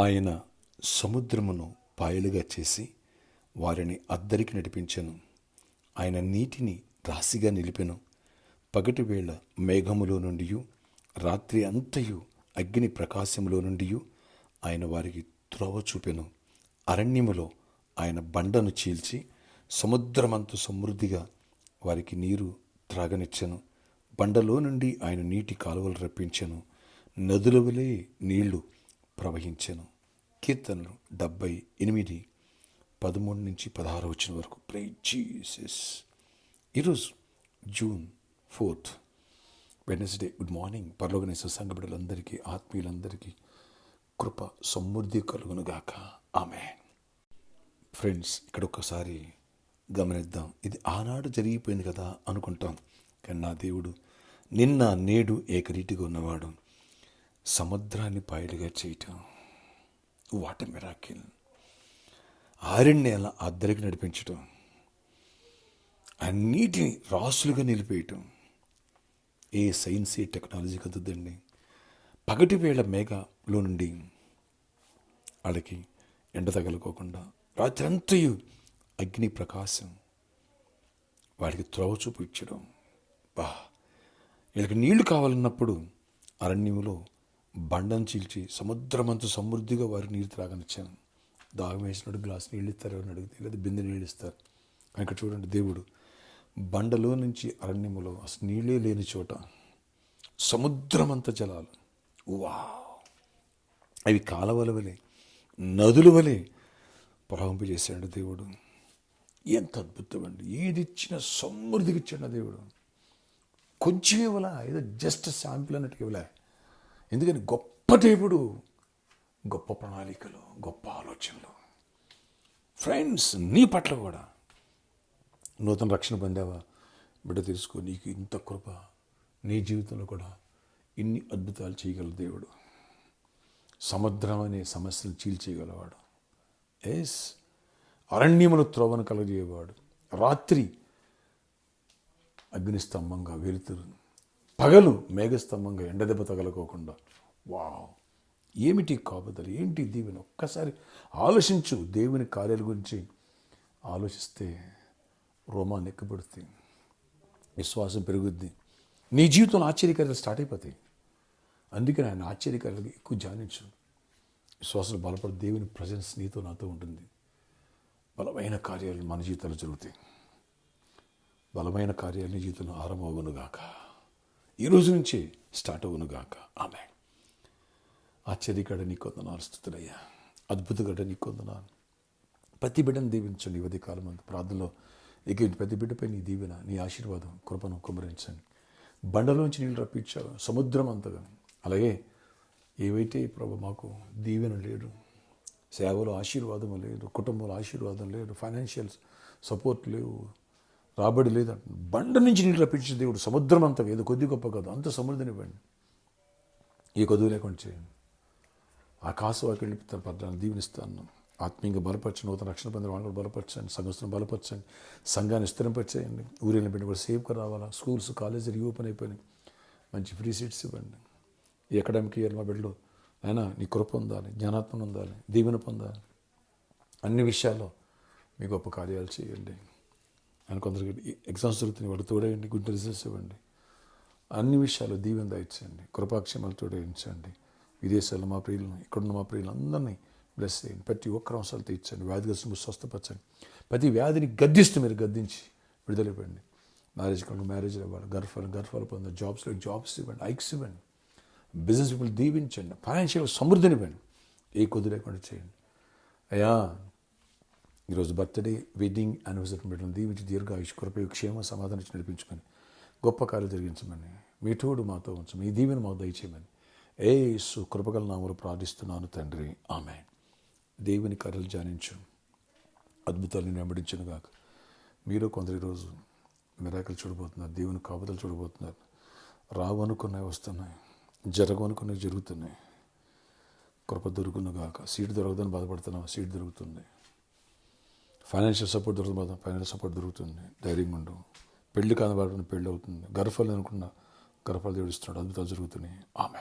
ఆయన సముద్రమును పాయలుగా చేసి వారిని అద్దరికి నడిపించెను. ఆయన నీటిని రాశిగా నిలిపెను. పగటివేళ మేఘములో నుండి రాత్రి అంతయు అగ్ని ప్రకాశములో నుండి ఆయన వారికి త్రోవ చూపెను. అరణ్యములో ఆయన బండను చీల్చి సముద్రమంత సమృద్ధిగా వారికి నీరు త్రాగనిచ్చెను. బండలో నుండి ఆయన నీటి కాలువలు రప్పించెను. నదుల వలె నీళ్లు ప్రవహించెను. కీర్తనలు 78 13-16 వరకు. Praise Jesus. ఈరోజు జూన్ 4, వెడ్నెస్డే. Good morning. పరలోకనేశ్వర సంఘ బిడ్డలందరికీ, ఆత్మీయులందరికీ కృప సమృద్ధి కలుగునుగాక. ఆమేన్. ఫ్రెండ్స్, ఇక్కడ ఒక్కసారి గమనిద్దాం. ఇది ఆనాడు జరిగిపోయింది కదా అనుకుంటాం, కానీ నా దేవుడు నిన్న నేడు ఏకరీతిగా ఉన్నవాడు. సముద్రాన్ని పాయలుగా చేయటం, వాట్ ఎ మిరాకిల్. ఆరణ్యాల అద్దరికి నడిపించటం, అన్నిటిని రాసులుగా నిలిపేయటం. ఏ సైన్స్, ఏ టెక్నాలజీ కదుద్దండి. పగటి వేళ మేఘలో నుండి వాళ్ళకి ఎండ తగలుకోకుండా రాత్రంతయు అగ్ని ప్రకాశం వాడికి త్రోవ చూపించడం. వీళ్ళకి నీళ్లు కావాలన్నప్పుడు అరణ్యంలో బండను చీల్చి సముద్రమంత సమృద్ధిగా వారికి నీరు త్రాగనిచ్చాను. దాహం వేసినట్టు గ్లాస్ నీళ్ళు ఇస్తారు అని అడిగితే, లేదా బిందె నీళ్ళు ఇస్తారు. ఇక్కడ చూడండి, దేవుడు బండలో నుంచి అరణ్యములో అసలు నీళ్ళే లేని చోట సముద్రమంత జలాలు, అవి కాలవల వలె, నదుల వలె ప్రవహింపజేశాడు దేవుడు. ఎంత అద్భుతం అండి. ఏది ఇచ్చినా సమృద్ధికి ఇచ్చాడు దేవుడు. కొంచెం ఇవ్వలా, ఏదో జస్ట్ శాంపుల్ అన్నట్టుగా ఇవ్వలే. ఎందుకని గొప్ప దేవుడు, గొప్ప ప్రణాళికలు, గొప్ప ఆలోచనలు. ఫ్రెండ్స్, నీ పట్ల కూడా నూతన రక్షణ పొందావా? బిడ్డ తెలుసుకో, నీకు ఇంత కృప, నీ జీవితంలో కూడా ఇన్ని అద్భుతాలు చేయగల దేవుడు. సముద్రం అనే సమస్యలు చీల్చేయగలవాడు. ఎస్, అరణ్యములు త్రోవను కలగజేయవాడు. రాత్రి అగ్నిస్తంభంగా వెలుతురు, పగలు మేఘస్తంభంగా ఎండదెబ్బ తగలకోకుండా. ఏమిటి కాపుదలు, ఏంటి దీవెన? ఒక్కసారి ఆలోచించు. దేవుని కార్యాల గురించి ఆలోచిస్తే రోమాన్ని ఎక్కబడుతుంది, విశ్వాసం పెరుగుద్ది, నీ జీవితంలో ఆశ్చర్యకార్యాలు స్టార్ట్ అయిపోతాయి. అందుకని ఆయన ఆశ్చర్యకార్యాలు ఎక్కువ ధ్యానించు. విశ్వాసం బలపడి దేవుని ప్రజెన్స్ నీతో నాతో ఉంటుంది. బలమైన కార్యాలు మన జీవితాలు జరుగుతాయి. బలమైన కార్యాలు నీ జీవితంలో ఆరంభమవునుగాక. ఈరోజు నుంచే స్టార్ట్ అవునుగాక. ఆమె ఆశ్చర్యకాడ నీ కొందనాలు, స్తుతులయ్యా. అద్భుతగడ నీ కొందనాలు. ప్రతి బిడ్డను దీవించండి. యువతి కాలం అంతా ప్రార్థనలో ప్రతి బిడ్డపై నీ దీవెన, నీ ఆశీర్వాదం, కృపను కుమ్మరించండి. బండలోంచి నీళ్ళు రప్పించావు, సముద్రం అంతగా. అలాగే ఏవైతే ప్రభు మాకు దీవెన లేదు, సేవలో ఆశీర్వాదం లేదు, కుటుంబంలో ఆశీర్వాదం లేదు, ఫైనాన్షియల్ సపోర్ట్ లేవు, రాబడి లేదంట, బండ నుంచి నీళ్ళు రప్పించే దేవుడు సముద్రం అంతా. ఏదో కొద్ది గొప్ప కాదు, అంత సమృద్ధినివ్వండి. ఏ కొద్దు లేకుండా చేయండి. ఆకాశవాకి వెళ్ళిపోతాను పద్నాలుగు దీవెనిస్తాను. ఆత్మీయంగా బలపరచండి. నూతన రక్షణ పొందిన వాళ్ళు కూడా బలపరచండి. సంఘస్థను బలపరచండి. సంఘాన్ని విస్తరింపచేయండి. ఊరిని పెట్టి కూడా సేఫ్గా రావాలా. స్కూల్స్, కాలేజీలు ఓపెన్ అయిపోయినాయి. మంచి ఫ్రీ సీట్స్ ఇవ్వండి. ఈ అకాడమిక్ ఇయర్ మా బిడ్డలు అయినా నీ కృప పొందాలి, జ్ఞానాత్మను పొందాలి, దీవెన పొందాలి. అన్ని విషయాల్లో మీ గొప్ప కార్యాలు చేయండి. ఆయన కొందరికి ఎగ్జామ్స్ జరుగుతున్నాయి, వాడు తోడేయండి. గుడ్ రిజల్ట్స్ ఇవ్వండి. అన్ని విషయాల్లో దీవెన దయచేయండి. కృపాక్షేమాలు తోడేయించండి. విదేశాల్లో మా ప్రియులను, ఇక్కడున్న మా ప్రియులు అందరినీ బ్లెస్ చేయండి. ప్రతి ఒక్క అవసరాలు తీర్చండి. వ్యాధిగ్రస్తులు స్వస్థపరచండి. ప్రతి వ్యాధిని గద్దిస్తూ మీరు గద్దించి విడుదలైపోండి. మ్యారేజ్ కనుక మ్యారేజ్లు ఇవ్వాలి, గర్భాలు పొందాలి, జాబ్స్లో జాబ్స్ ఇవ్వండి, ఐక్స్ ఇవ్వండి. బిజినెస్ పీపుల్ దీవించండి. ఫైనాన్షియల్ సమృద్ధినివ్వండి. ఏ కొద్ది లేకుండా చేయండి. అయ్యా, ఈరోజు బర్త్డే, వెడ్డింగ్, యానివర్సరీ పెట్టిన దీవించి దీర్ఘాయుష్, కృప, క్షేమ, సమాధానం ఇచ్చి నడిపించుకొని గొప్ప కార్యాలు జరిగించమని, మీ తోడు మాతో ఉంచమని, మీ దీవెన మాకు దయచేయమని యేసు కృపగల నామములో ప్రార్థిస్తున్నాను తండ్రి. ఆమేన్. దేవుని కార్యాలు ధ్యానించు. అద్భుతాలను వెంబడించను గాక. మీరు కొందరు ఈరోజు మిరాకిల్ చూడబోతున్నారు. దేవుని కాపుదలు చూడబోతున్నారు. రావు అనుకున్నవి వస్తున్నాయి, జరగనుకున్నవి జరుగుతున్నాయి. కృప దొరుకును గాక. సీట్ దొరకదని బాధపడుతున్నావు, సీట్ దొరుకుతుంది. ఫైనాన్షియల్ సపోర్ట్ దొరుకుతుంది, ఫైనాన్షియల్ సపోర్ట్ దొరుకుతుంది. ధైర్యంగా ఉండు. పెళ్లి కాని పెళ్ళి అవుతుంది. గర్భాలు అనుకున్న గర్భాలు దేవుడిస్తున్నాడు. అద్భుతాలు జరుగుతున్నాయి. ఆమె